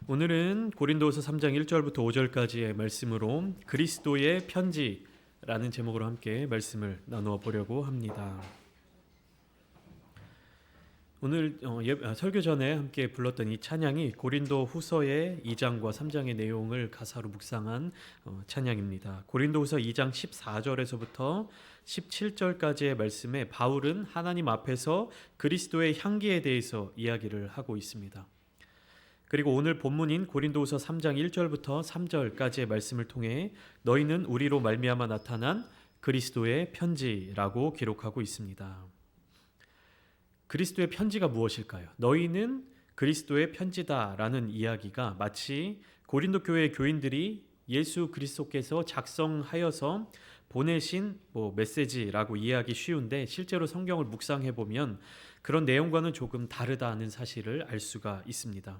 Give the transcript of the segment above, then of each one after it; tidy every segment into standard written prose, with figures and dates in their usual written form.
오늘은 고린도후서 3장 1절부터 5절까지의 말씀으로 그리스도의 편지라는 제목으로 함께 말씀을 나누어 보려고 합니다. 오늘 설교 전에 함께 불렀던 이 찬양이 고린도후서의 2장과 3장의 내용을 가사로 묵상한 찬양입니다. 고린도후서 2장 14절에서부터 17절까지의 말씀에 바울은 하나님 앞에서 그리스도의 향기에 대해서 이야기를 하고 있습니다. 그리고 오늘 본문인 고린도후서 3장 1절부터 3절까지의 말씀을 통해 너희는 우리로 말미암아 나타난 그리스도의 편지라고 기록하고 있습니다. 그리스도의 편지가 무엇일까요? 너희는 그리스도의 편지다라는 이야기가 마치 고린도 교회의 교인들이 예수 그리스도께서 작성하여서 보내신 메시지라고 이해하기 쉬운데 실제로 성경을 묵상해 보면 그런 내용과는 조금 다르다는 사실을 알 수가 있습니다.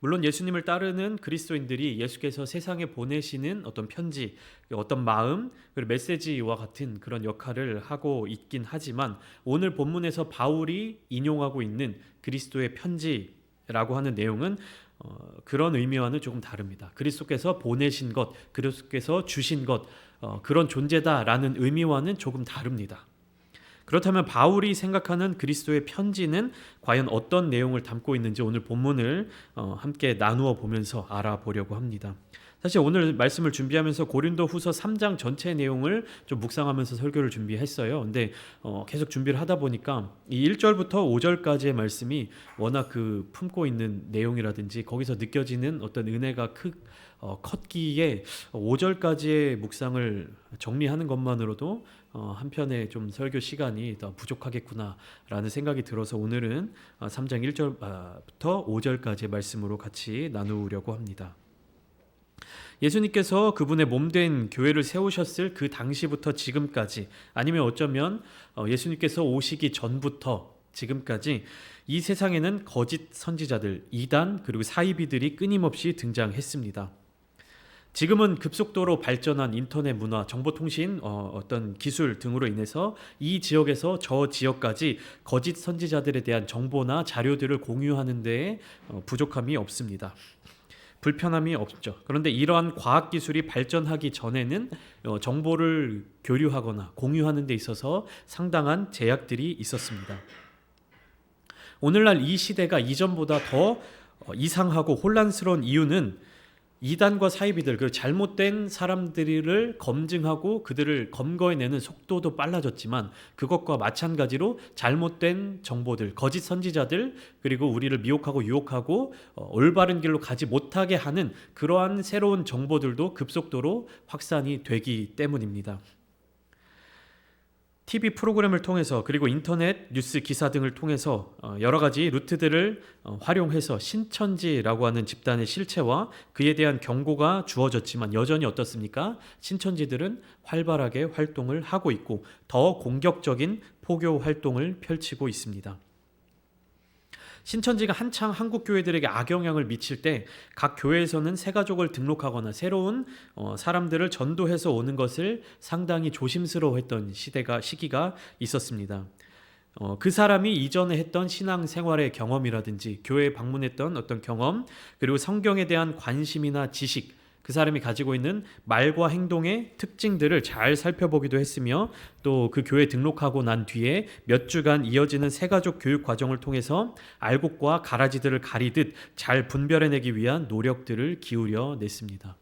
물론 예수님을 따르는 그리스도인들이 예수께서 세상에 보내시는 어떤 편지, 어떤 마음, 그리고 메시지와 같은 그런 역할을 하고 있긴 하지만 오늘 본문에서 바울이 인용하고 있는 그리스도의 편지라고 하는 내용은 그런 의미와는 조금 다릅니다. 그리스도께서 보내신 것, 그리스도께서 주신 것, 그런 존재다라는 의미와는 조금 다릅니다. 그렇다면 바울이 생각하는 그리스도의 편지는 과연 어떤 내용을 담고 있는지 오늘 본문을 함께 나누어 보면서 알아보려고 합니다. 사실 오늘 말씀을 준비하면서 고린도후서 3장 전체 내용을 좀 묵상하면서 설교를 준비했어요. 근데 계속 준비를 하다 보니까 이 1절부터 5절까지의 말씀이 워낙 그 품고 있는 내용이라든지 거기서 느껴지는 어떤 은혜가 컸기에 5절까지의 묵상을 정리하는 것만으로도 한편에 좀 설교 시간이 더 부족하겠구나라는 생각이 들어서 오늘은 3장 1절부터 5절까지의 말씀으로 같이 나누려고 합니다. 예수님께서 그분의 몸된 교회를 세우셨을 그 당시부터 지금까지, 아니면 어쩌면 예수님께서 오시기 전부터 지금까지 이 세상에는 거짓 선지자들, 이단 그리고 사이비들이 끊임없이 등장했습니다. 지금은 급속도로 발전한 인터넷 문화, 정보통신 어떤 기술 등으로 인해서 이 지역에서 저 지역까지 거짓 선지자들에 대한 정보나 자료들을 공유하는 데에 부족함이 없습니다. 불편함이 없죠. 그런데 이러한 과학기술이 발전하기 전에는 정보를 교류하거나 공유하는 데 있어서 상당한 제약들이 있었습니다. 오늘날 이 시대가 이전보다 더 이상하고 혼란스러운 이유는 이단과 사이비들, 그 잘못된 사람들을 검증하고 그들을 검거해내는 속도도 빨라졌지만 그것과 마찬가지로 잘못된 정보들, 거짓 선지자들, 그리고 우리를 미혹하고 유혹하고 올바른 길로 가지 못하게 하는 그러한 새로운 정보들도 급속도로 확산이 되기 때문입니다. TV 프로그램을 통해서 그리고 인터넷 뉴스 기사 등을 통해서 여러 가지 루트들을 활용해서 신천지라고 하는 집단의 실체와 그에 대한 경고가 주어졌지만 여전히 어떻습니까? 신천지들은 활발하게 활동을 하고 있고 더 공격적인 포교 활동을 펼치고 있습니다. 신천지가 한창 한국 교회들에게 악영향을 미칠 때 각 교회에서는 새 가족을 등록하거나 새로운 사람들을 전도해서 오는 것을 상당히 조심스러워했던 시기가 있었습니다. 그 사람이 이전에 했던 신앙생활의 경험이라든지 교회에 방문했던 어떤 경험, 그리고 성경에 대한 관심이나 지식, 그 사람이 가지고 있는 말과 행동의 특징들을 잘 살펴보기도 했으며 또 그 교회에 등록하고 난 뒤에 몇 주간 이어지는 새가족 교육 과정을 통해서 알곡과 가라지들을 가리듯 잘 분별해내기 위한 노력들을 기울여 냈습니다.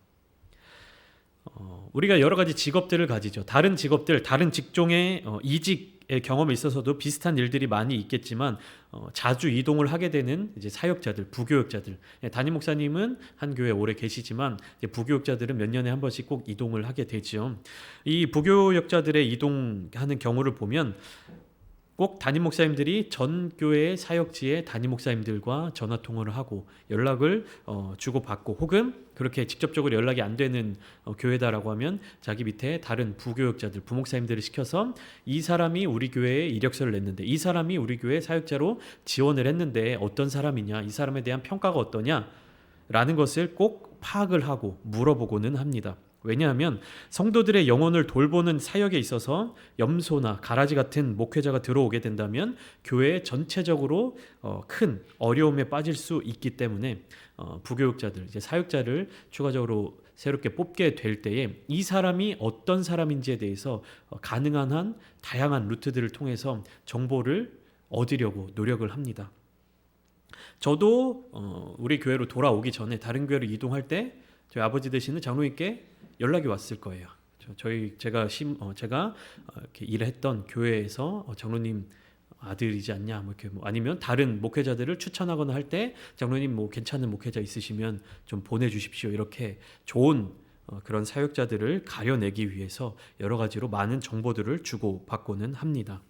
우리가 여러 가지 직업들을 가지죠. 다른 직업들, 다른 직종의 이직의 경험에 있어서도 비슷한 일들이 많이 있겠지만 자주 이동을 하게 되는 이제 사역자들, 부교역자들. 담임 목사님은 한 교회에 오래 계시지만 이제 부교역자들은 몇 년에 한 번씩 꼭 이동을 하게 되죠. 이 부교역자들의 이동하는 경우를 보면 꼭 담임 목사님들이 전 교회의 사역지의 담임 목사님들과 전화 통화를 하고 연락을 주고받고, 혹은 그렇게 직접적으로 연락이 안 되는 교회다라고 하면 자기 밑에 다른 부교역자들, 부목사님들을 시켜서 이 사람이 우리 교회에 이력서를 냈는데, 이 사람이 우리 교회 사역자로 지원을 했는데 어떤 사람이냐, 이 사람에 대한 평가가 어떠냐 라는 것을 꼭 파악을 하고 물어보고는 합니다. 왜냐하면 성도들의 영혼을 돌보는 사역에 있어서 염소나 가라지 같은 목회자가 들어오게 된다면 교회 전체적으로 큰 어려움에 빠질 수 있기 때문에 부교육자들, 이제 사역자를 추가적으로 새롭게 뽑게 될 때에 이 사람이 어떤 사람인지에 대해서 가능한 한 다양한 루트들을 통해서 정보를 얻으려고 노력을 합니다. 저도 우리 교회로 돌아오기 전에 다른 교회로 이동할 때 저희 아버지 되시는 장로님께 연락이 왔을 거예요. 제가 이렇게 일했던 교회에서 장로님 아들이지 않냐, 뭐 이렇게 아니면 다른 목회자들을 추천하거나 할 때 장로님 뭐 괜찮은 목회자 있으시면 좀 보내주십시오. 이렇게 좋은 그런 사역자들을 가려내기 위해서 여러 가지로 많은 정보들을 주고 받고는 합니다.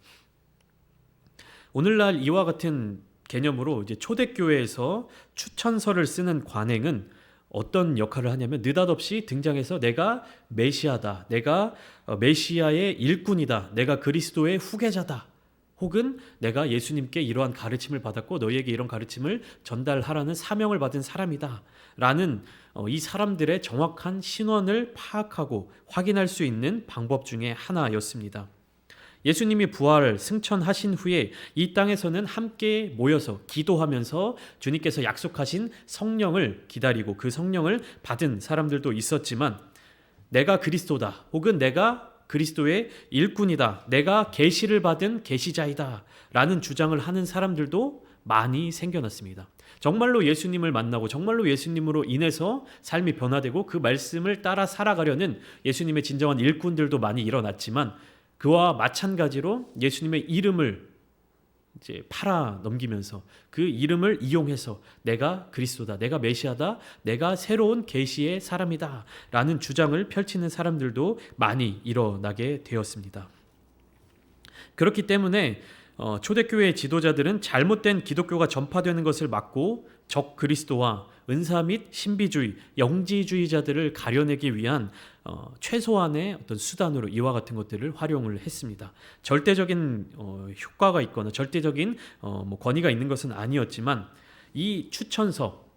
오늘날 이와 같은 개념으로 이제 초대교회에서 추천서를 쓰는 관행은 어떤 역할을 하냐면 느닷없이 등장해서 내가 메시아다, 내가 메시아의 일꾼이다, 내가 그리스도의 후계자다, 혹은 내가 예수님께 이러한 가르침을 받았고 너희에게 이런 가르침을 전달하라는 사명을 받은 사람이다 라는 이 사람들의 정확한 신원을 파악하고 확인할 수 있는 방법 중에 하나였습니다. 예수님이 부활 승천하신 후에 이 땅에서는 함께 모여서 기도하면서 주님께서 약속하신 성령을 기다리고 그 성령을 받은 사람들도 있었지만 내가 그리스도다, 혹은 내가 그리스도의 일꾼이다, 내가 계시를 받은 계시자이다 라는 주장을 하는 사람들도 많이 생겨났습니다. 정말로 예수님을 만나고 정말로 예수님으로 인해서 삶이 변화되고 그 말씀을 따라 살아가려는 예수님의 진정한 일꾼들도 많이 일어났지만 그와 마찬가지로 예수님의 이름을 이제 팔아 넘기면서 그 이름을 이용해서 내가 그리스도다, 내가 메시아다, 내가 새로운 계시의 사람이다 라는 주장을 펼치는 사람들도 많이 일어나게 되었습니다. 그렇기 때문에 초대교회의 지도자들은 잘못된 기독교가 전파되는 것을 막고 적 그리스도와 은사 및 신비주의, 영지주의자들을 가려내기 위한 최소한의 어떤 수단으로 이와 같은 것들을 활용을 했습니다. 절대적인 효과가 있거나 절대적인 권위가 있는 것은 아니었지만 이 추천서,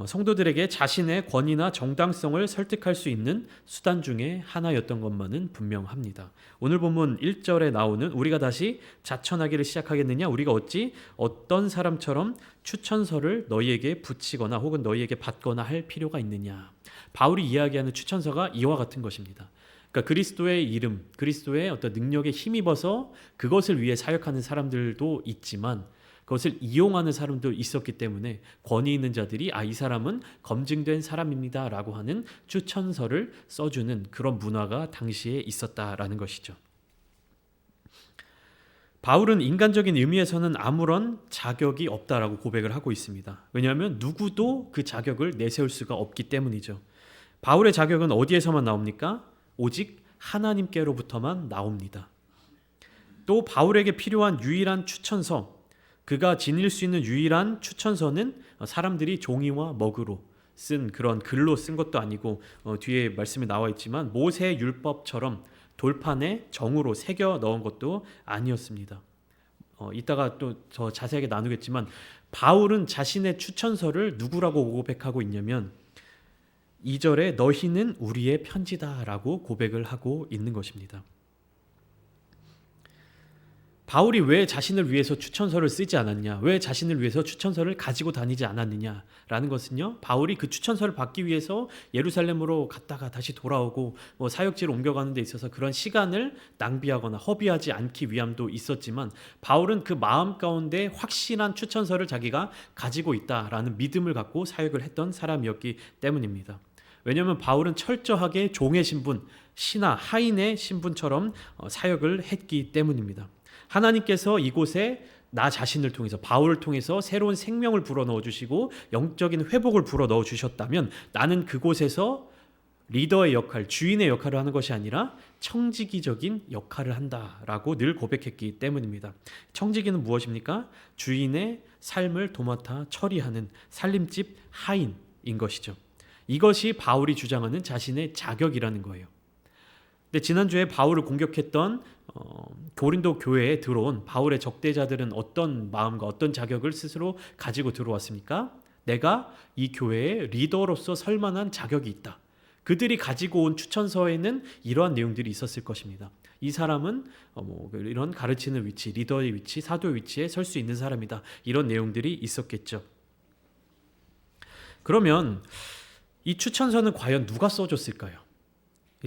성도들에게 자신의 권위나 정당성을 설득할 수 있는 수단 중에 하나였던 것만은 분명합니다. 오늘 본문 1절에 나오는 우리가 다시 자천하기를 시작하겠느냐, 우리가 어찌 어떤 사람처럼 추천서를 너희에게 붙이거나 혹은 너희에게 받거나 할 필요가 있느냐. 바울이 이야기하는 추천서가 이와 같은 것입니다. 그러니까 그리스도의 이름, 그리스도의 어떤 능력에 힘입어서 그것을 위해 사역하는 사람들도 있지만 그것을 이용하는 사람도 있었기 때문에 권위 있는 자들이 이 사람은 검증된 사람입니다 라고 하는 추천서를 써주는 그런 문화가 당시에 있었다라는 것이죠. 바울은 인간적인 의미에서는 아무런 자격이 없다라고 고백을 하고 있습니다. 왜냐하면 누구도 그 자격을 내세울 수가 없기 때문이죠. 바울의 자격은 어디에서만 나옵니까? 오직 하나님께로부터만 나옵니다. 또 바울에게 필요한 유일한 추천서, 그가 지닐 수 있는 유일한 추천서는 사람들이 종이와 먹으로 쓴 그런 글로 쓴 것도 아니고 뒤에 말씀에 나와 있지만 모세 율법처럼 돌판에 정으로 새겨 넣은 것도 아니었습니다. 이따가 또 더 자세하게 나누겠지만 바울은 자신의 추천서를 누구라고 고백하고 있냐면 2절에 너희는 우리의 편지다라고 고백을 하고 있는 것입니다. 바울이 왜 자신을 위해서 추천서를 쓰지 않았냐, 왜 자신을 위해서 추천서를 가지고 다니지 않았느냐라는 것은요, 바울이 그 추천서를 받기 위해서 예루살렘으로 갔다가 다시 돌아오고 사역지를 옮겨가는 데 있어서 그런 시간을 낭비하거나 허비하지 않기 위함도 있었지만 바울은 그 마음 가운데 확실한 추천서를 자기가 가지고 있다라는 믿음을 갖고 사역을 했던 사람이었기 때문입니다. 왜냐하면 바울은 철저하게 종의 신분, 신하, 하인의 신분처럼 사역을 했기 때문입니다. 하나님께서 이곳에 나 자신을 통해서, 바울을 통해서 새로운 생명을 불어넣어 주시고 영적인 회복을 불어넣어 주셨다면 나는 그곳에서 리더의 역할, 주인의 역할을 하는 것이 아니라 청지기적인 역할을 한다라고 늘 고백했기 때문입니다. 청지기는 무엇입니까? 주인의 삶을 도맡아 처리하는 살림집 하인인 것이죠. 이것이 바울이 주장하는 자신의 자격이라는 거예요. 근데 지난주에 바울을 공격했던 고린도 교회에 들어온 바울의 적대자들은 어떤 마음과 어떤 자격을 스스로 가지고 들어왔습니까? 내가 이 교회의 리더로서 설 만한 자격이 있다. 그들이 가지고 온 추천서에는 이러한 내용들이 있었을 것입니다. 이 사람은 이런 가르치는 위치, 리더의 위치, 사도의 위치에 설 수 있는 사람이다. 이런 내용들이 있었겠죠. 그러면 이 추천서는 과연 누가 써줬을까요?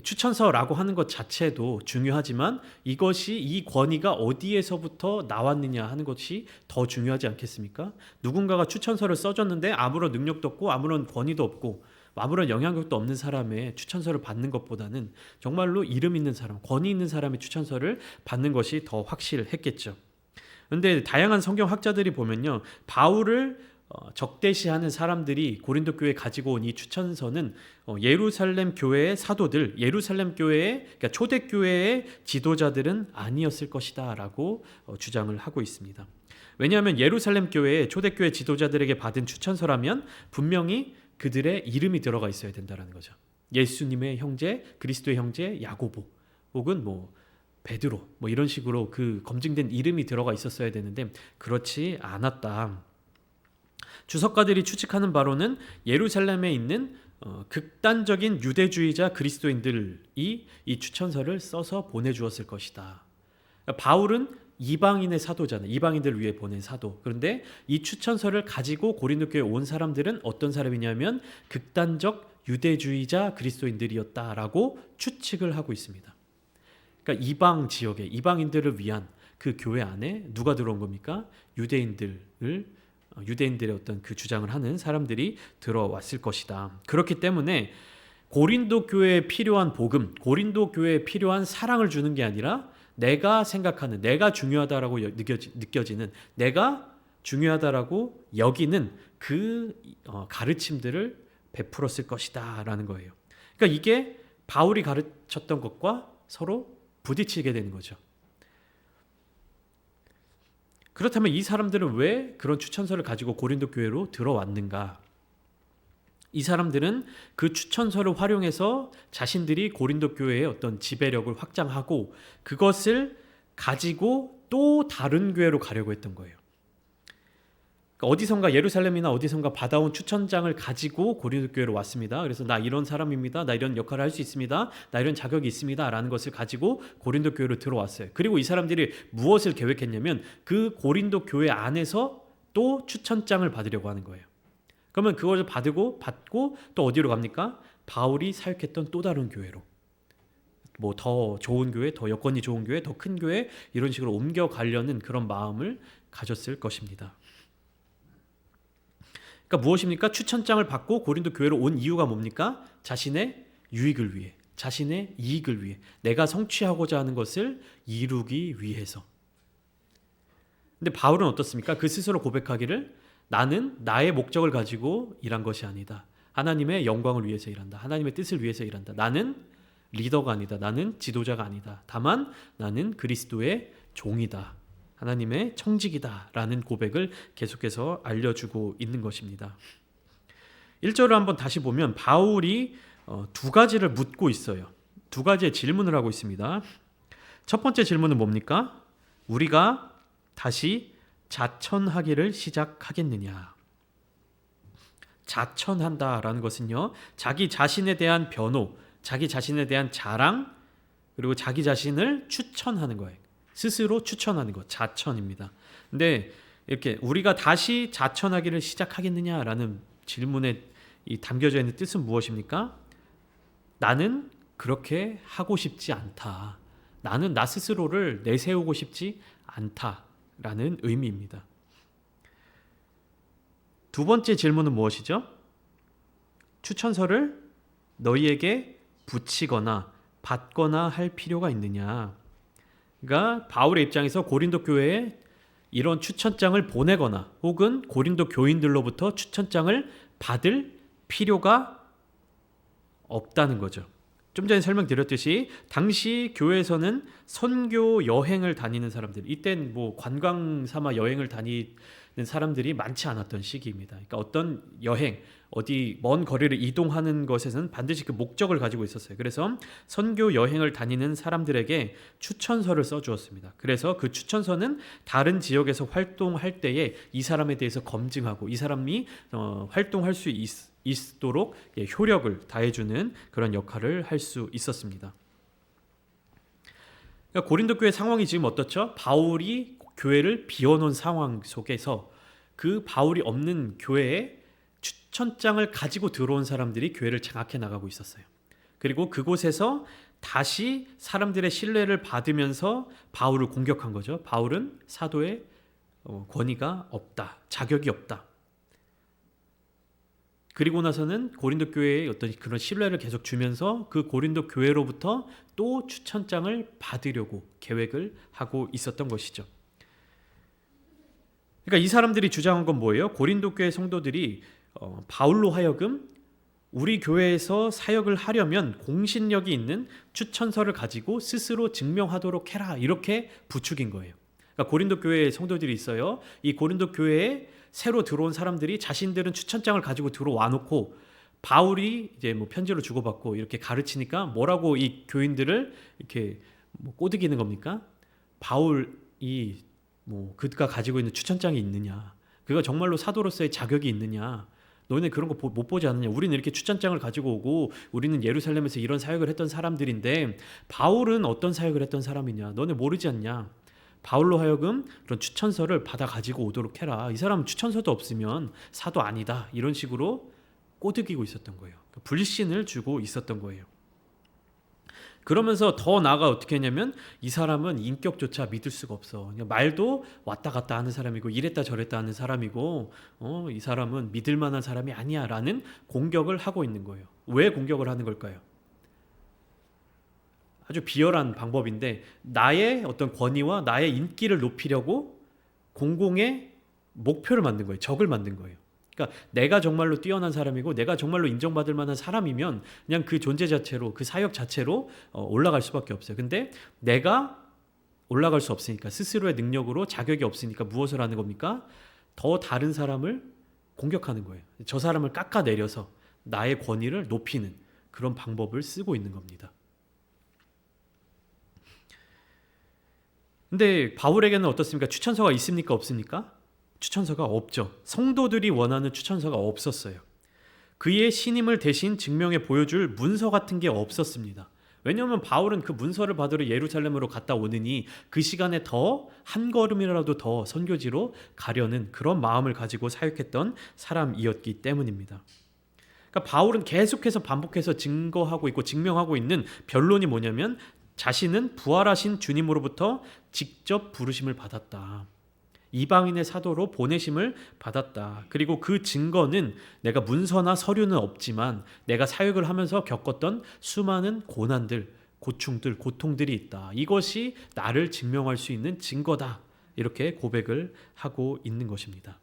추천서라고 하는 것 자체도 중요하지만 이것이 이 권위가 어디에서부터 나왔느냐 하는 것이 더 중요하지 않겠습니까? 누군가가 추천서를 써줬는데 아무런 능력도 없고 아무런 권위도 없고 아무런 영향력도 없는 사람의 추천서를 받는 것보다는 정말로 이름 있는 사람, 권위 있는 사람의 추천서를 받는 것이 더 확실했겠죠. 그런데 다양한 성경학자들이 보면요, 바울을 적대시하는 사람들이 고린도 교회에 가지고 온 이 추천서는 예루살렘 교회의 사도들, 예루살렘 교회의 그러니까 초대교회의 지도자들은 아니었을 것이다라고 주장을 하고 있습니다. 왜냐하면 예루살렘 교회의 초대교회 지도자들에게 받은 추천서라면 분명히 그들의 이름이 들어가 있어야 된다는 거죠. 예수님의 형제, 그리스도의 형제 야고보 혹은 베드로 이런 식으로 그 검증된 이름이 들어가 있었어야 되는데 그렇지 않았다. 주석가들이 추측하는 바로는 예루살렘에 있는 극단적인 유대주의자 그리스도인들이 이 추천서를 써서 보내주었을 것이다. 바울은 이방인의 사도잖아요. 이방인들을 위해 보낸 사도. 그런데 이 추천서를 가지고 고린도 교회에 온 사람들은 어떤 사람이냐면 극단적 유대주의자 그리스도인들이었다라고 추측을 하고 있습니다. 그러니까 이방 지역에 이방인들을 위한 그 교회 안에 누가 들어온 겁니까? 유대인들의 어떤 그 주장을 하는 사람들이 들어왔을 것이다. 그렇기 때문에 고린도 교회에 필요한 복음, 고린도 교회에 필요한 사랑을 주는 게 아니라 내가 생각하는, 내가 중요하다라고 느껴지는, 내가 중요하다라고 여기는 그 가르침들을 베풀었을 것이다 라는 거예요. 그러니까 이게 바울이 가르쳤던 것과 서로 부딪히게 되는 거죠. 그렇다면 이 사람들은 왜 그런 추천서를 가지고 고린도 교회로 들어왔는가? 이 사람들은 그 추천서를 활용해서 자신들이 고린도 교회의 어떤 지배력을 확장하고 그것을 가지고 또 다른 교회로 가려고 했던 거예요. 그러니까 어디선가 예루살렘이나 어디선가 받아온 추천장을 가지고 고린도 교회로 왔습니다. 그래서 나 이런 사람입니다. 나 이런 역할을 할 수 있습니다. 나 이런 자격이 있습니다. 라는 것을 가지고 고린도 교회로 들어왔어요. 그리고 이 사람들이 무엇을 계획했냐면 그 고린도 교회 안에서 또 추천장을 받으려고 하는 거예요. 그러면 그것을 받고 또 어디로 갑니까? 바울이 사역했던 또 다른 교회로. 더 좋은 교회, 더 여건이 좋은 교회, 더 큰 교회 이런 식으로 옮겨가려는 그런 마음을 가졌을 것입니다. 그러니까 무엇입니까? 추천장을 받고 고린도 교회로 온 이유가 뭡니까? 자신의 유익을 위해, 자신의 이익을 위해, 내가 성취하고자 하는 것을 이루기 위해서. 근데 바울은 어떻습니까? 그 스스로 고백하기를 나는 나의 목적을 가지고 일한 것이 아니다. 하나님의 영광을 위해서 일한다. 하나님의 뜻을 위해서 일한다. 나는 리더가 아니다. 나는 지도자가 아니다. 다만 나는 그리스도의 종이다. 하나님의 청직이다. 라는 고백을 계속해서 알려주고 있는 것입니다. 1절을 한번 다시 보면 바울이 두 가지를 묻고 있어요. 두 가지의 질문을 하고 있습니다. 첫 번째 질문은 뭡니까? 우리가 다시 자천하기를 시작하겠느냐? 자천한다라는 것은요, 자기 자신에 대한 변호, 자기 자신에 대한 자랑, 그리고 자기 자신을 추천하는 거예요. 스스로 추천하는 것, 자천입니다. 근데 이렇게 우리가 다시 자천하기를 시작하겠느냐라는 질문에 담겨져 있는 뜻은 무엇입니까? 나는 그렇게 하고 싶지 않다. 나는 나 스스로를 내세우고 싶지 않다라는 의미입니다. 두 번째 질문은 무엇이죠? 추천서를 너희에게 붙이거나 받거나 할 필요가 있느냐? 그러니까 바울의 입장에서 고린도 교회에 이런 추천장을 보내거나 혹은 고린도 교인들로부터 추천장을 받을 필요가 없다는 거죠. 좀 전에 설명드렸듯이 당시 교회에서는 선교 여행을 다니는 사람들, 이땐 관광 삼아 여행을 다니는 사람들이 많지 않았던 시기입니다. 그러니까 어떤 여행, 어디 먼 거리를 이동하는 것에서는 반드시 그 목적을 가지고 있었어요. 그래서 선교 여행을 다니는 사람들에게 추천서를 써주었습니다. 그래서 그 추천서는 다른 지역에서 활동할 때에 이 사람에 대해서 검증하고 이 사람이 활동할 수 있도록 효력을 다해주는 그런 역할을 할 수 있었습니다. 그러니까 고린도 교회 상황이 지금 어떻죠? 바울이 교회를 비워놓은 상황 속에서 그 바울이 없는 교회에 추천장을 가지고 들어온 사람들이 교회를 장악해 나가고 있었어요. 그리고 그곳에서 다시 사람들의 신뢰를 받으면서 바울을 공격한 거죠. 바울은 사도의 권위가 없다, 자격이 없다. 그리고 나서는 고린도 교회에 어떤 그런 신뢰를 계속 주면서 그 고린도 교회로부터 또 추천장을 받으려고 계획을 하고 있었던 것이죠. 그러니까 이 사람들이 주장한 건 뭐예요? 고린도 교회 성도들이 바울로 하여금 우리 교회에서 사역을 하려면 공신력이 있는 추천서를 가지고 스스로 증명하도록 해라, 이렇게 부추긴 거예요. 그러니까 고린도 교회에 성도들이 있어요. 이 고린도 교회에 새로 들어온 사람들이 자신들은 추천장을 가지고 들어와 놓고 바울이 이제 뭐 편지로 주고받고 이렇게 가르치니까 뭐라고 이 교인들을 이렇게 뭐 꼬드기는 겁니까? 바울이 뭐 그가 가지고 있는 추천장이 있느냐? 그가 정말로 사도로서의 자격이 있느냐? 너네 그런 거 못 보지 않느냐? 우리는 이렇게 추천장을 가지고 오고 우리는 예루살렘에서 이런 사역을 했던 사람들인데 바울은 어떤 사역을 했던 사람이냐? 너네 모르지 않냐? 바울로 하여금 그런 추천서를 받아 가지고 오도록 해라. 이 사람은 추천서도 없으면 사도 아니다. 이런 식으로 꼬드기고 있었던 거예요. 불신을 주고 있었던 거예요. 그러면서 더 나아가 어떻게 했냐면 이 사람은 인격조차 믿을 수가 없어. 그냥 말도 왔다 갔다 하는 사람이고 이랬다 저랬다 하는 사람이고 이 사람은 믿을 만한 사람이 아니야 라는 공격을 하고 있는 거예요. 왜 공격을 하는 걸까요? 아주 비열한 방법인데 나의 어떤 권위와 나의 인기를 높이려고 공공의 목표를 만든 거예요. 적을 만든 거예요. 그러니까 내가 정말로 뛰어난 사람이고 내가 정말로 인정받을 만한 사람이면 그냥 그 존재 자체로 그 사역 자체로 올라갈 수밖에 없어요. 근데 내가 올라갈 수 없으니까 스스로의 능력으로 자격이 없으니까 무엇을 하는 겁니까? 더 다른 사람을 공격하는 거예요. 저 사람을 깎아내려서 나의 권위를 높이는 그런 방법을 쓰고 있는 겁니다. 근데 바울에게는 어떻습니까? 추천서가 있습니까? 없습니까? 추천서가 없죠. 성도들이 원하는 추천서가 없었어요. 그의 신임을 대신 증명해 보여줄 문서 같은 게 없었습니다. 왜냐하면 바울은 그 문서를 받으러 예루살렘으로 갔다 오느니 그 시간에 더 한 걸음이라도 더 선교지로 가려는 그런 마음을 가지고 사역했던 사람이었기 때문입니다. 그러니까 바울은 계속해서 반복해서 증거하고 있고 증명하고 있는 변론이 뭐냐면 자신은 부활하신 주님으로부터 직접 부르심을 받았다. 이방인의 사도로 보내심을 받았다. 그리고 그 증거는 내가 문서나 서류는 없지만 내가 사역을 하면서 겪었던 수많은 고난들, 고충들, 고통들이 있다. 이것이 나를 증명할 수 있는 증거다. 이렇게 고백을 하고 있는 것입니다.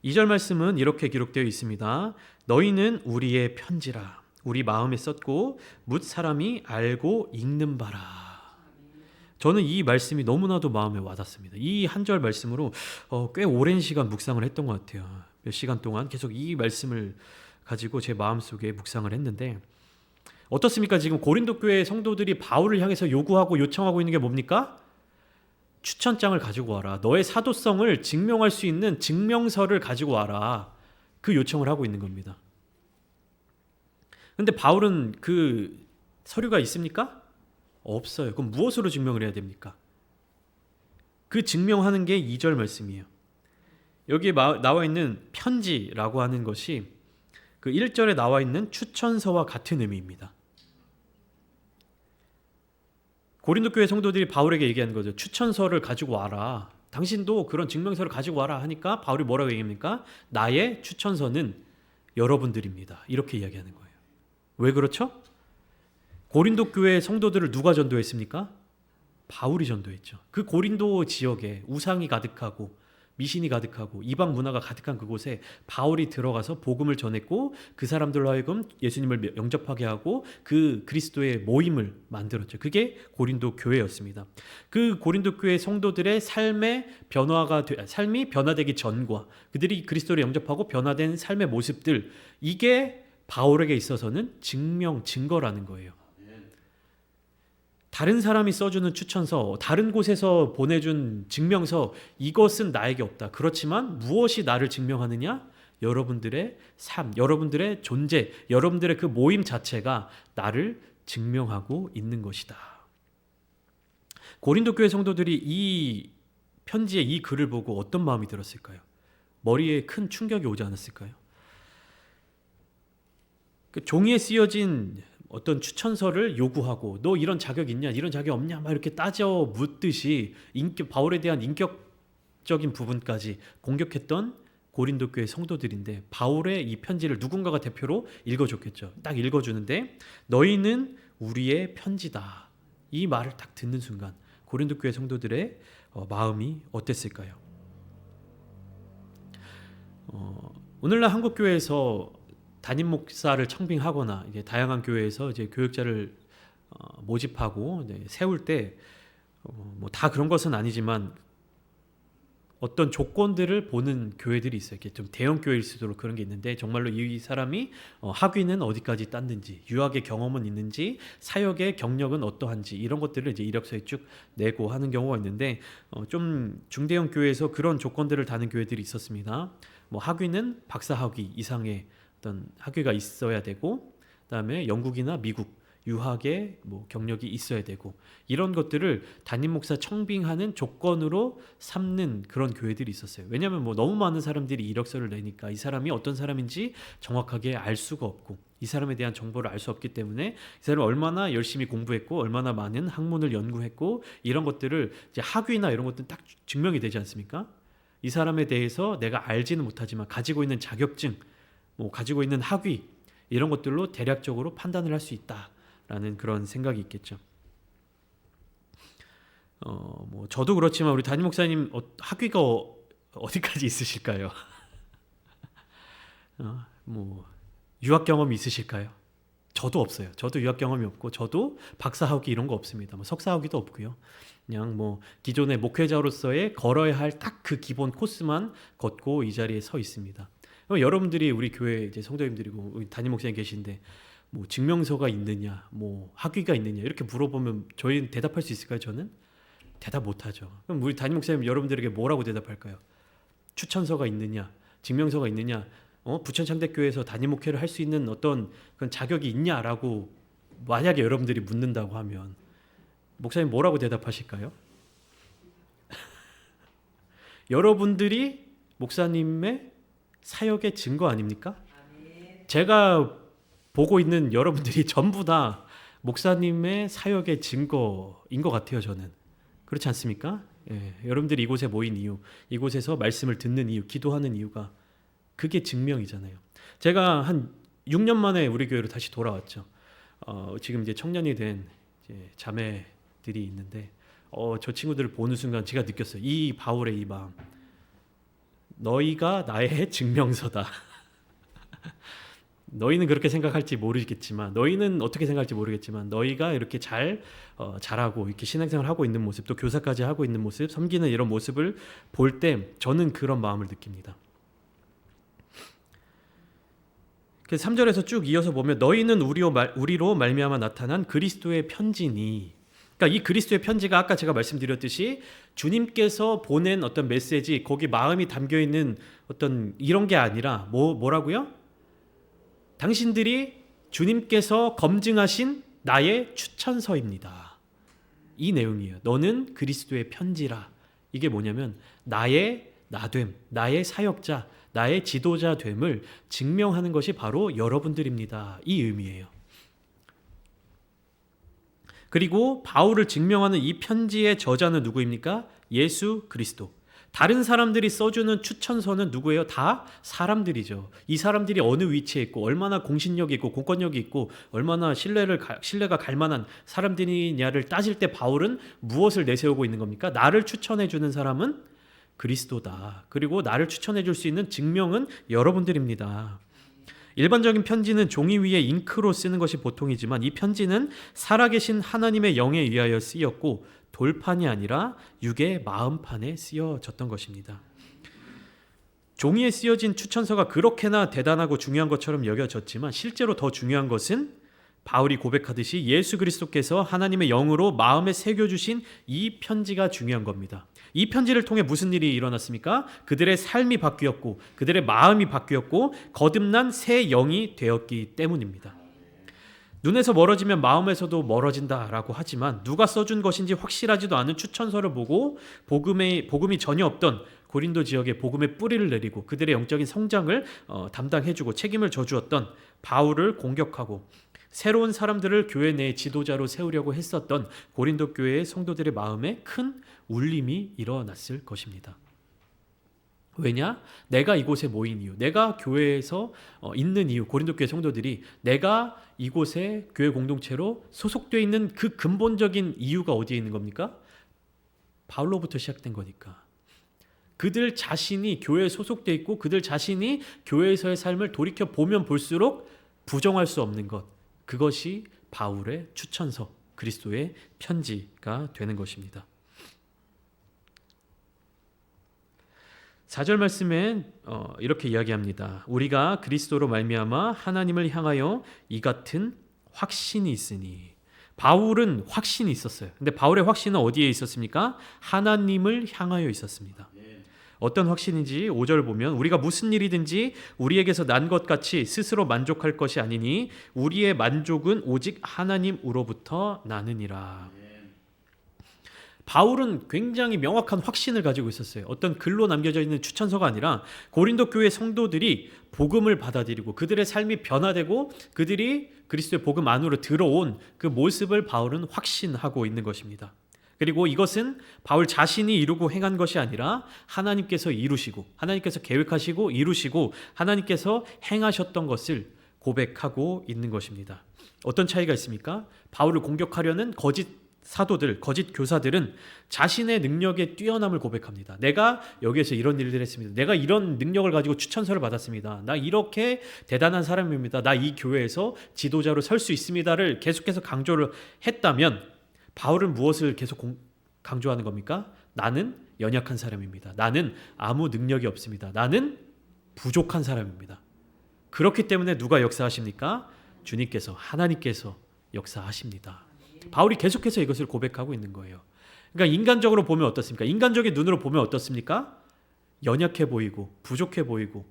2절 말씀은 이렇게 기록되어 있습니다. 너희는 우리의 편지라. 우리 마음에 썼고 뭇 사람이 알고 읽는 바라. 저는 이 말씀이 너무나도 마음에 와닿습니다. 이 한 절 말씀으로 꽤 오랜 시간 묵상을 했던 것 같아요. 몇 시간 동안 계속 이 말씀을 가지고 제 마음속에 묵상을 했는데 어떻습니까? 지금 고린도 교회 성도들이 바울을 향해서 요구하고 요청하고 있는 게 뭡니까? 추천장을 가지고 와라. 너의 사도성을 증명할 수 있는 증명서를 가지고 와라. 그 요청을 하고 있는 겁니다. 근데 바울은 그 서류가 있습니까? 없어요. 그럼 무엇으로 증명을 해야 됩니까? 그 증명하는 게 2절 말씀이에요. 여기에 나와 있는 편지라고 하는 것이 그 1절에 나와 있는 추천서와 같은 의미입니다. 고린도 교회 성도들이 바울에게 얘기하는 거죠. 추천서를 가지고 와라. 당신도 그런 증명서를 가지고 와라 하니까 바울이 뭐라고 얘기합니까? 나의 추천서는 여러분들입니다. 이렇게 이야기하는 거예요. 왜 그렇죠? 고린도 교회 성도들을 누가 전도했습니까? 바울이 전도했죠. 그 고린도 지역에 우상이 가득하고 미신이 가득하고 이방 문화가 가득한 그곳에 바울이 들어가서 복음을 전했고 그 사람들로 하여금 예수님을 영접하게 하고 그 그리스도의 모임을 만들었죠. 그게 고린도 교회였습니다. 그 고린도 교회 성도들의 삶이 변화되기 전과 그들이 그리스도를 영접하고 변화된 삶의 모습들, 이게 바울에게 있어서는 증거라는 거예요. 다른 사람이 써주는 추천서, 다른 곳에서 보내준 증명서, 이것은 나에게 없다. 그렇지만 무엇이 나를 증명하느냐? 여러분들의 삶, 여러분들의 존재, 여러분들의 그 모임 자체가 나를 증명하고 있는 것이다. 고린도 교회 성도들이 이 편지의 이 글을 보고 어떤 마음이 들었을까요? 머리에 큰 충격이 오지 않았을까요? 그 종이에 쓰여진 어떤 추천서를 요구하고 너 이런 자격 있냐, 이런 자격 없냐, 막 이렇게 따져 묻듯이 바울에 대한 인격적인 부분까지 공격했던 고린도 교회 성도들인데, 바울의 이 편지를 누군가가 대표로 읽어줬겠죠. 딱 읽어주는데 너희는 우리의 편지다, 이 말을 딱 듣는 순간 고린도 교회 성도들의 마음이 어땠을까요? 오늘날 한국 교회에서 담임 목사를 청빙하거나 이제 다양한 교회에서 이제 교육자를 모집하고 세울 때 뭐 다 그런 것은 아니지만 어떤 조건들을 보는 교회들이 있어요. 이렇게 좀 대형 교회일수록 그런 게 있는데, 정말로 이 사람이 학위는 어디까지 땄는지, 유학의 경험은 있는지, 사역의 경력은 어떠한지, 이런 것들을 이제 이력서에 쭉 내고 하는 경우가 있는데, 좀 중대형 교회에서 그런 조건들을 다는 교회들이 있었습니다. 뭐 학위는 박사 학위 이상의 어떤 학위가 있어야 되고, 그다음에 영국이나 미국 유학의 뭐 경력이 있어야 되고, 이런 것들을 담임 목사 청빙하는 조건으로 삼는 그런 교회들이 있었어요. 왜냐하면 뭐 너무 많은 사람들이 이력서를 내니까 이 사람이 어떤 사람인지 정확하게 알 수가 없고, 이 사람에 대한 정보를 알 수 없기 때문에 이 사람이 얼마나 열심히 공부했고 얼마나 많은 학문을 연구했고, 이런 것들을 이제 학위나 이런 것들은 딱 증명이 되지 않습니까? 이 사람에 대해서 내가 알지는 못하지만 가지고 있는 자격증, 뭐 가지고 있는 학위, 이런 것들로 대략적으로 판단을 할 수 있다라는 그런 생각이 있겠죠. 뭐 저도 그렇지만 우리 담임 목사님 학위가 어디까지 있으실까요? 뭐 유학 경험이 있으실까요? 저도 없어요. 저도 유학 경험이 없고, 저도 박사 학위 이런 거 없습니다. 뭐 석사 학위도 없고요. 그냥 뭐 기존의 목회자로서의 걸어야 할 딱 그 기본 코스만 걷고 이 자리에 서 있습니다. 여러분들이 우리 교회 이제 성도님들이고 우리 담임 목사님 계신데, 뭐 증명서가 있느냐, 뭐 학위가 있느냐 이렇게 물어보면 저희는 대답할 수 있을까요? 저는 대답 못하죠. 그럼 우리 담임 목사님 여러분들에게 뭐라고 대답할까요? 추천서가 있느냐, 증명서가 있느냐, 부천창대교회에서 담임 목회를 할 수 있는 어떤 그런 자격이 있냐라고 만약에 여러분들이 묻는다고 하면 목사님 뭐라고 대답하실까요? 여러분들이 목사님의 사역의 증거 아닙니까? 제가 보고 있는 여러분들이 전부 다 목사님의 사역의 증거인 것 같아요. 저는 그렇지 않습니까? 예, 여러분들이 이곳에 모인 이유, 이곳에서 말씀을 듣는 이유, 기도하는 이유가 그게 증명이잖아요. 제가 한 6년 만에 우리 교회로 다시 돌아왔죠. 지금 이제 청년이 된 이제 자매들이 있는데, 저 친구들을 보는 순간 제가 느꼈어요. 이 바울의 이 마음. 너희가 나의 증명서다. 너희는 그렇게 생각할지 모르겠지만, 너희는 어떻게 생각할지 모르겠지만, 너희가 이렇게 잘하고 이렇게 신앙생활을 하고 있는 모습, 또 교사까지 하고 있는 모습, 섬기는 이런 모습을 볼 때 저는 그런 마음을 느낍니다. 그래서 3절에서 쭉 이어서 보면 너희는 우리로 말미암아 나타난 그리스도의 편지니, 그러니까 이 그리스도의 편지가 아까 제가 말씀드렸듯이 주님께서 보낸 어떤 메시지, 거기 마음이 담겨 있는 어떤 이런 게 아니라 뭐라고요? 당신들이 주님께서 검증하신 나의 추천서입니다. 이 내용이에요. 너는 그리스도의 편지라. 이게 뭐냐면 나의 나됨, 나의 사역자, 나의 지도자됨을 증명하는 것이 바로 여러분들입니다. 이 의미예요. 그리고 바울을 증명하는 이 편지의 저자는 누구입니까? 예수 그리스도. 다른 사람들이 써주는 추천서는 누구예요? 다 사람들이죠. 이 사람들이 어느 위치에 있고 얼마나 공신력이 있고 공권력이 있고 얼마나 신뢰가 갈 만한 사람들이냐를 따질 때 바울은 무엇을 내세우고 있는 겁니까? 나를 추천해 주는 사람은 그리스도다. 그리고 나를 추천해 줄 수 있는 증명은 여러분들입니다. 일반적인 편지는 종이 위에 잉크로 쓰는 것이 보통이지만 이 편지는 살아계신 하나님의 영에 의하여 쓰였고 돌판이 아니라 육의 마음판에 쓰여졌던 것입니다. 종이에 쓰여진 추천서가 그렇게나 대단하고 중요한 것처럼 여겨졌지만 실제로 더 중요한 것은 바울이 고백하듯이 예수 그리스도께서 하나님의 영으로 마음에 새겨주신 이 편지가 중요한 겁니다. 이 편지를 통해 무슨 일이 일어났습니까? 그들의 삶이 바뀌었고 그들의 마음이 바뀌었고 거듭난 새 영이 되었기 때문입니다. 눈에서 멀어지면 마음에서도 멀어진다라고 하지만 누가 써준 것인지 확실하지도 않은 추천서를 보고 복음이 전혀 없던 고린도 지역에 복음의 뿌리를 내리고 그들의 영적인 성장을 담당해주고 책임을 져주었던 바울을 공격하고 새로운 사람들을 교회 내 지도자로 세우려고 했었던 고린도 교회의 성도들의 마음에 큰 울림이 일어났을 것입니다. 왜냐? 내가 이곳에 모인 이유, 내가 교회에서 있는 이유, 고린도 교회 성도들이 내가 이곳에 교회 공동체로 소속되어 있는 그 근본적인 이유가 어디에 있는 겁니까? 바울로부터 시작된 거니까. 그들 자신이 교회에 소속되어 있고 그들 자신이 교회에서의 삶을 돌이켜 보면 볼수록 부정할 수 없는 것, 그것이 바울의 추천서, 그리스도의 편지가 되는 것입니다. 4절 말씀에 이렇게 이야기합니다. 우리가 그리스도로 말미암아 하나님을 향하여 이 같은 확신이 있으니. 바울은 확신이 있었어요. 근데 바울의 확신은 어디에 있었습니까? 하나님을 향하여 있었습니다. 어떤 확신인지 5절 보면 우리가 무슨 일이든지 우리에게서 난 것 같이 스스로 만족할 것이 아니니 우리의 만족은 오직 하나님으로부터 나느니라. 바울은 굉장히 명확한 확신을 가지고 있었어요. 어떤 글로 남겨져 있는 추천서가 아니라 고린도 교회 성도들이 복음을 받아들이고 그들의 삶이 변화되고 그들이 그리스도의 복음 안으로 들어온 그 모습을 바울은 확신하고 있는 것입니다. 그리고 이것은 바울 자신이 이루고 행한 것이 아니라 하나님께서 이루시고 하나님께서 계획하시고 이루시고 하나님께서 행하셨던 것을 고백하고 있는 것입니다. 어떤 차이가 있습니까? 바울을 공격하려는 거짓 사도들, 거짓 교사들은 자신의 능력의 뛰어남을 고백합니다. 내가 여기에서 이런 일들을 했습니다. 내가 이런 능력을 가지고 추천서를 받았습니다. 나 이렇게 대단한 사람입니다. 나 이 교회에서 지도자로 설 수 있습니다를 계속해서 강조를 했다면 바울은 무엇을 계속 강조하는 겁니까? 나는 연약한 사람입니다. 나는 아무 능력이 없습니다. 나는 부족한 사람입니다. 그렇기 때문에 누가 역사하십니까? 주님께서, 하나님께서 역사하십니다. 바울이 계속해서 이것을 고백하고 있는 거예요. 그러니까 인간적으로 보면 어떻습니까? 인간적인 눈으로 보면 어떻습니까? 연약해 보이고 부족해 보이고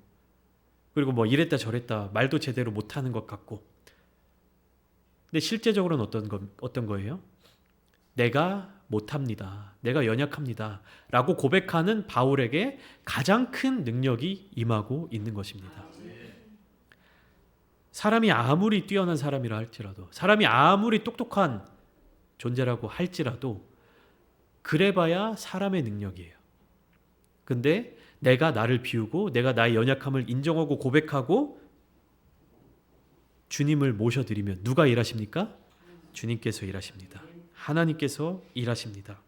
그리고 뭐 이랬다 저랬다 말도 제대로 못하는 것 같고. 근데 실제적으로는 어떤 거예요? 내가 못합니다. 내가 연약합니다. 라고 고백하는 바울에게 가장 큰 능력이 임하고 있는 것입니다. 사람이 아무리 뛰어난 사람이라 할지라도 사람이 아무리 똑똑한 존재라고 할지라도 그래봐야 사람의 능력이에요. 근데 내가 나를 비우고 내가 나의 연약함을 인정하고 고백하고 주님을 모셔드리면 누가 일하십니까? 주님께서 일하십니다. 하나님께서 일하십니다.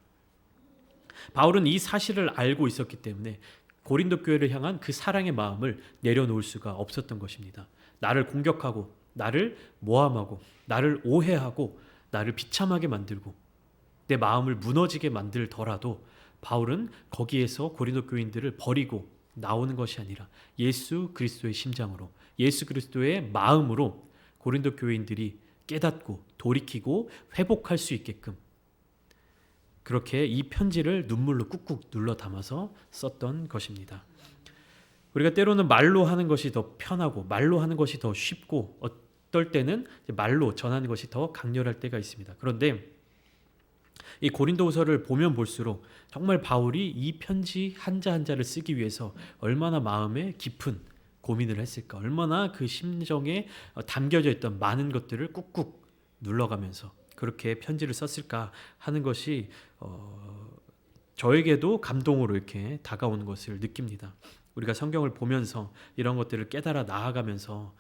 바울은 이 사실을 알고 있었기 때문에 고린도 교회를 향한 그 사랑의 마음을 내려놓을 수가 없었던 것입니다. 나를 공격하고 나를 모함하고 나를 오해하고 나를 비참하게 만들고 내 마음을 무너지게 만들더라도 바울은 거기에서 고린도 교인들을 버리고 나오는 것이 아니라 예수 그리스도의 심장으로 예수 그리스도의 마음으로 고린도 교인들이 깨닫고 돌이키고 회복할 수 있게끔 그렇게 이 편지를 눈물로 꾹꾹 눌러 담아서 썼던 것입니다. 우리가 때로는 말로 하는 것이 더 편하고 말로 하는 것이 더 쉽고 어떨 때는 말로 전하는 것이 더 강렬할 때가 있습니다. 그런데 이 고린도후서를 보면 볼수록 정말 바울이 이 편지 한자 한자를 쓰기 위해서 얼마나 마음에 깊은 고민을 했을까, 얼마나 그 심정에 담겨져 있던 많은 것들을 꾹꾹 눌러가면서 그렇게 편지를 썼을까 하는 것이 저에게도 감동으로 이렇게 다가오는 것을 느낍니다. 우리가 성경을 보면서 이런 것들을 깨달아 나아가면서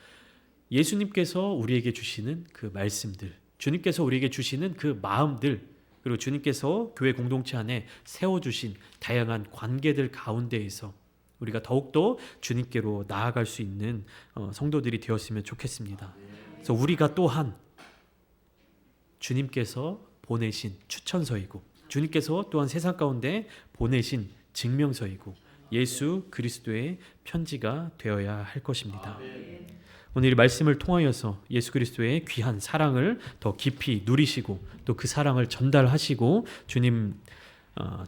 예수님께서 우리에게 주시는 그 말씀들, 주님께서 우리에게 주시는 그 마음들, 그리고 주님께서 교회 공동체 안에 세워주신 다양한 관계들 가운데에서 우리가 더욱더 주님께로 나아갈 수 있는 성도들이 되었으면 좋겠습니다. 그래서 우리가 또한 주님께서 보내신 추천서이고 주님께서 또한 세상 가운데 보내신 증명서이고 예수 그리스도의 편지가 되어야 할 것입니다. 오늘 이 말씀을 통하여서 예수 그리스도의 귀한 사랑을 더 깊이 누리시고 또 그 사랑을 전달하시고 주님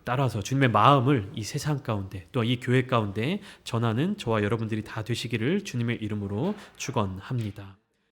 따라서 주님의 마음을 이 세상 가운데 또 이 교회 가운데 전하는 저와 여러분들이 다 되시기를 주님의 이름으로 축원합니다.